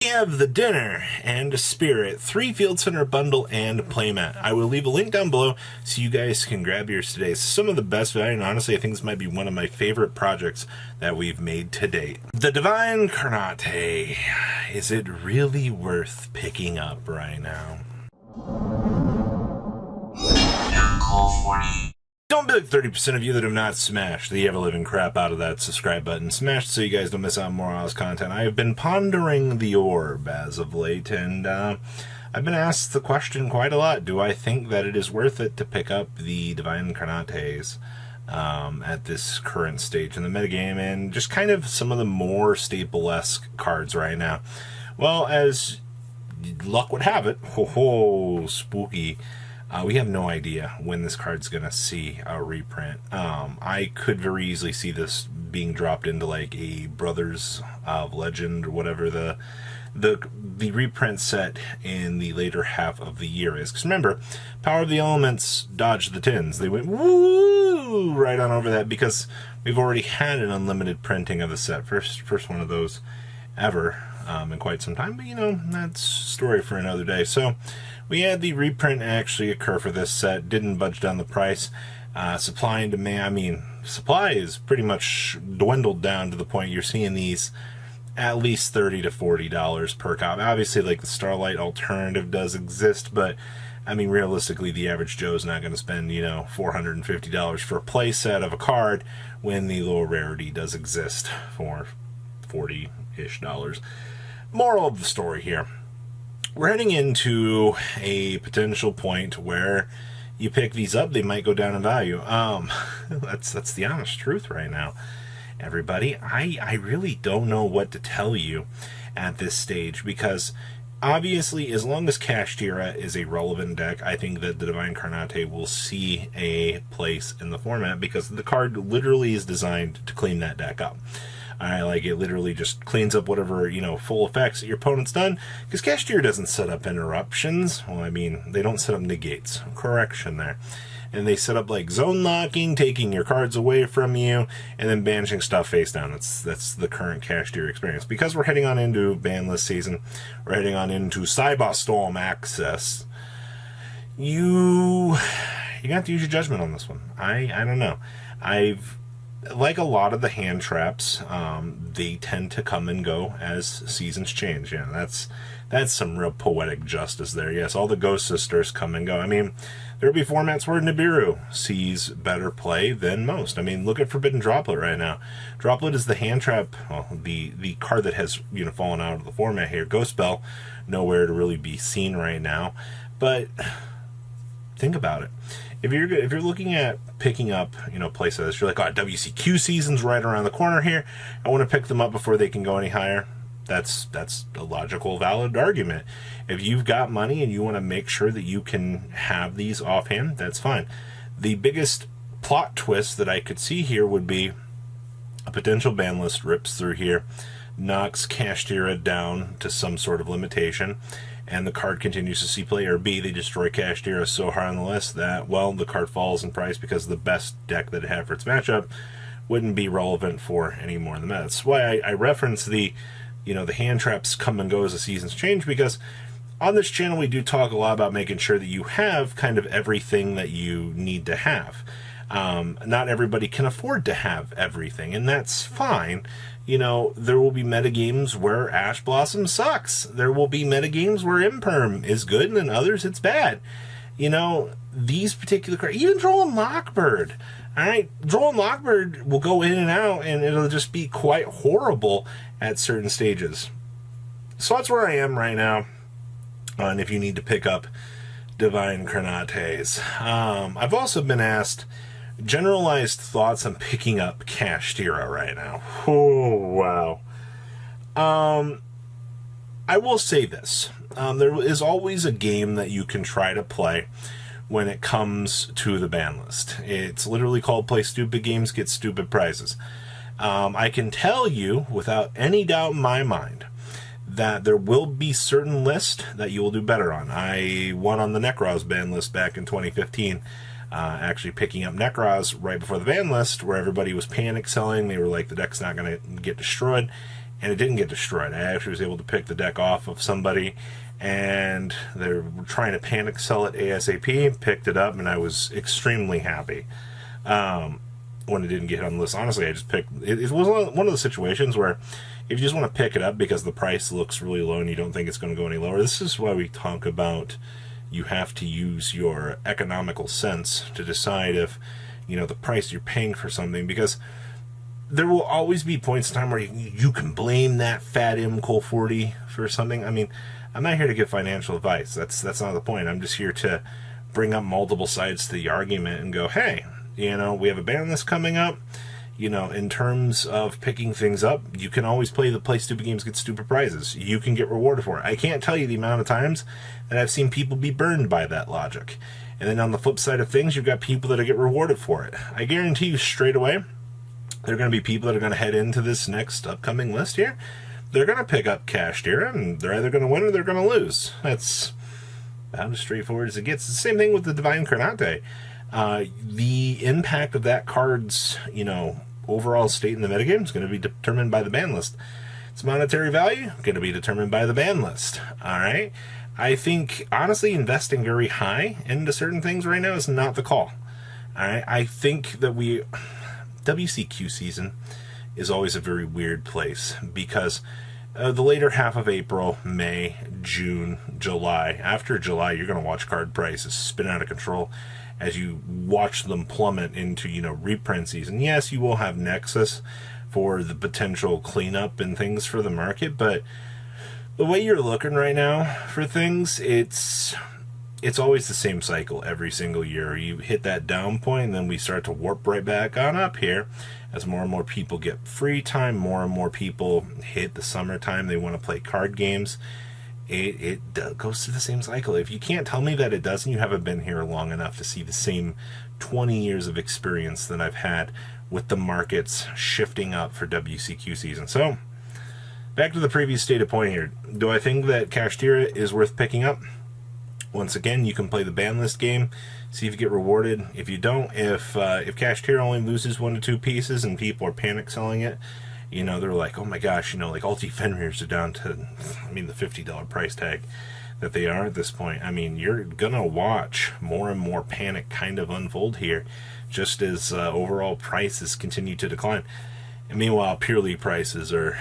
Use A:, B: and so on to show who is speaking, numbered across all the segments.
A: We have the Dinner and Spirit 3 Field Center bundle and playmat. I will leave a link down below so you guys can grab yours today. It's some of the best value, and honestly, I think this might be one of my favorite projects that we've made to date. The Divine Coronet. Is it really worth picking up right now? Don't be like 30% of you that have not smashed the ever-living crap out of that subscribe button. Smash it so you guys don't miss out on more Oz content. I have been pondering the orb as of late, and I've been asked the question quite a lot. Do I think that it is worth it to pick up the Divine Coronetes at this current stage in the metagame, and just kind of some of the more staple-esque cards right now? Well, as luck would have it, spooky. We have no idea when this card's going to see a reprint. I could very easily see this being dropped into like a Brothers of Legend or whatever the reprint set in the later half of the year is. Because remember, Power of the Elements dodged the tins. They went woo right on over that because we've already had an unlimited printing of the set. First one of those ever in quite some time. But you know, that's a story for another day. So we had the reprint actually occur for this set, didn't budge down the price. Supply and demand, I mean, supply is pretty much dwindled down to the point you're seeing these at least $30 to $40 per copy. Obviously, like the Starlight alternative does exist, but I mean, realistically, the average Joe's not going to spend, you know, $450 for a play set of a card when the lower rarity does exist for $40-ish. Moral of the story here. We're heading into a potential point where you pick these up, they might go down in value. That's the honest truth right now, everybody. I really don't know what to tell you at this stage, because obviously, as long as Kashtira is a relevant deck, I think that the Divine Coronet will see a place in the format, because the card literally is designed to clean that deck up. Like, it literally just cleans up whatever, you know, full effects that your opponent's done. Because Kashtira doesn't set up interruptions. Well, I mean, they don't set up negates. Correction there. And they set up, like, zone locking, taking your cards away from you, and then banishing stuff face down. That's the current Kashtira experience. Because we're heading on into ban list season, we're heading on into Storm access, you have to use your judgment on this one. I don't know. Like a lot of the hand traps, they tend to come and go as seasons change. Yeah, that's some real poetic justice there. Yes, all the Ghost Sisters come and go. I mean, there'll be formats where Nibiru sees better play than most. I mean, look at Forbidden Droplet right now. Droplet is the hand trap, well, the card that has, you know, fallen out of the format here. Ghost Spell, nowhere to really be seen right now. But think about it. If you're looking at picking up, you know, play sets, you're like, oh, WCQ season's right around the corner here. I want to pick them up before they can go any higher. That's a logical, valid argument. If you've got money and you want to make sure that you can have these offhand, that's fine. The biggest plot twist that I could see here would be a potential ban list rips through here, knocks Kashtira down to some sort of limitation, and the card continues to see play, or B, they destroy Kashtira so high on the list that, well, the card falls in price because the best deck that it had for its matchup wouldn't be relevant for any more in the meta. That's why I reference the, you know, the hand traps come and go as the seasons change, because on this channel we do talk a lot about making sure that you have kind of everything that you need to have. Not everybody can afford to have everything, and that's fine. You know, there will be metagames where Ash Blossom sucks. There will be metagames where Imperm is good, and then others it's bad. You know, these particular cards, even Droll and Lockbird. Alright, Droll and Lockbird will go in and out, and it'll just be quite horrible at certain stages. So that's where I am right now. And if you need to pick up Divine Coronetes. I've also been asked generalized thoughts on picking up Kashtira right now. Oh, wow. I will say this. There is always a game that you can try to play when it comes to the ban list. It's literally called Play Stupid Games, Get Stupid Prizes. I can tell you, without any doubt in my mind, that there will be certain lists that you will do better on. I won on the Necroz ban list back in 2015. Actually picking up Necroz right before the ban list, where everybody was panic selling. They were like, the deck's not going to get destroyed. and it didn't get destroyed. I actually was able to pick the deck off of somebody, and they were trying to panic sell it ASAP, picked it up, and I was extremely happy when it didn't get on the list. Honestly, I just picked it. It was one of the situations where if you just want to pick it up because the price looks really low and you don't think it's going to go any lower, this is why we talk about you have to use your economical sense to decide if, the price you're paying for something, because there will always be points in time where you can blame that fat MCOL 40 for something. I mean, I'm not here to give financial advice. That's not the point. I'm just here to bring up multiple sides to the argument and go, hey, we have a ban list coming up. In terms of picking things up, you can always play stupid games, get stupid prizes. You can get rewarded for it. I can't tell you the amount of times that I've seen people be burned by that logic. And then on the flip side of things, you've got people that get rewarded for it. I guarantee you straight away, there are going to be people that are going to head into this next upcoming list here. They're going to pick up Kashtira, and they're either going to win or they're going to lose. That's about as straightforward as it gets. It's the same thing with the Divine Coronet. The impact of that card's, overall state in the metagame is going to be determined by the ban list. Its monetary value going to be determined by the ban list. All right. I think honestly, investing very high into certain things right now is not the call. All right. I think that WCQ season is always a very weird place because the later half of April, May, June, July. After July, you're going to watch card prices spin out of control as you watch them plummet into, reprint season. Yes, you will have Nexus for the potential cleanup and things for the market, but the way you're looking right now for things, it's always the same cycle every single year. You hit that down point, and then we start to warp right back on up here as more and more people get free time, more and more people hit the summertime, they want to play card games. It goes through the same cycle. If you can't tell me that it doesn't, you haven't been here long enough to see the same 20 years of experience that I've had with the markets shifting up for WCQ season. So, back to the previous stated point here. Do I think that Kashtira is worth picking up? Once again, you can play the ban list game, see if you get rewarded. If you don't, if Kashtira only loses 1 to 2 pieces and people are panic selling it, they're like, oh my gosh, like Ulti Fenrirs are down to, the $50 price tag that they are at this point. You're gonna watch more and more panic kind of unfold here, just as overall prices continue to decline. And meanwhile, purely prices are,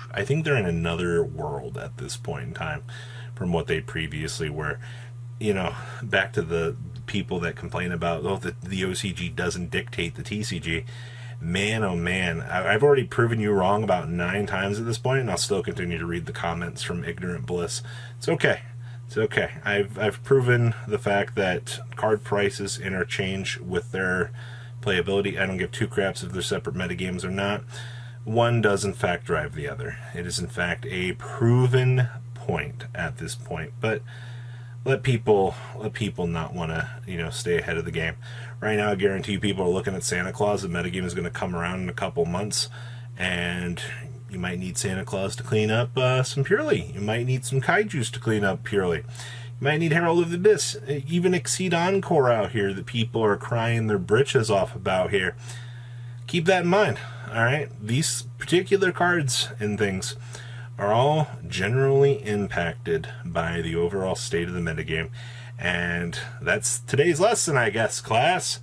A: I think they're in another world at this point in time from what they previously were. Back to the people that complain about, the OCG doesn't dictate the TCG. Man, oh man, I've already proven you wrong about 9 times at this point, and I'll still continue to read the comments from Ignorant Bliss. It's okay. It's okay. I've proven the fact that card prices interchange with their playability. I don't give 2 craps if they're separate metagames or not. One does in fact drive the other. It is in fact a proven point at this point. But let people not want to stay ahead of the game. Right now, I guarantee you people are looking at Santa Claus. The metagame is going to come around in a couple months, and you might need Santa Claus to clean up some Purely. You might need some Kaijus to clean up Purely. You might need Herald of the Abyss, even Exceed Encore out here that people are crying their britches off about here. Keep that in mind, all right? These particular cards and things are all generally impacted by the overall state of the metagame. And that's today's lesson, I guess, class.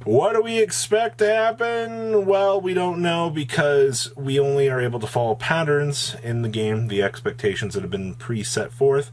A: What do we expect to happen? Well, we don't know because we only are able to follow patterns in the game, the expectations that have been pre-set forth.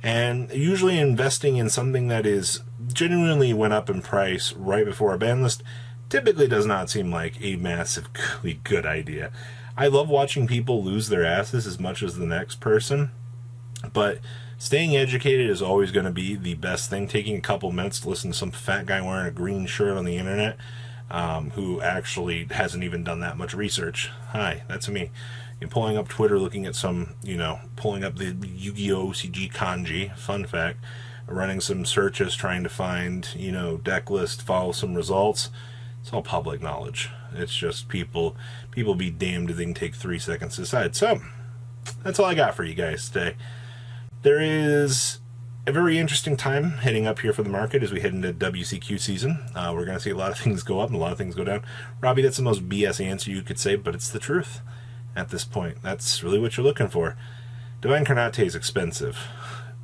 A: And usually investing in something that is genuinely went up in price right before a ban list typically does not seem like a massively good idea. I love watching people lose their asses as much as the next person, but staying educated is always going to be the best thing. Taking a couple minutes to listen to some fat guy wearing a green shirt on the internet who actually hasn't even done that much research. Hi, that's me. You're pulling up Twitter, looking at some, pulling up the Yu-Gi-Oh! OCG kanji, fun fact, running some searches, trying to find, deck list, follow some results. It's all public knowledge. It's just people be damned if they can take 3 seconds to decide. So, that's all I got for you guys today. There is a very interesting time heading up here for the market as we head into WCQ season. We're going to see a lot of things go up and a lot of things go down. Robbie, that's the most BS answer you could say, but it's the truth at this point. That's really what you're looking for. Divine Coronet is expensive.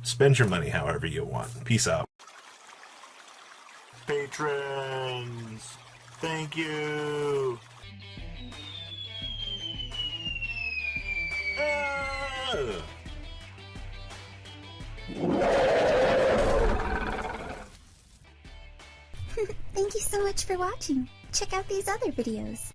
A: Spend your money however you want. Peace out. Patrons, thank you.
B: Thank you so much for watching. Check out these other videos.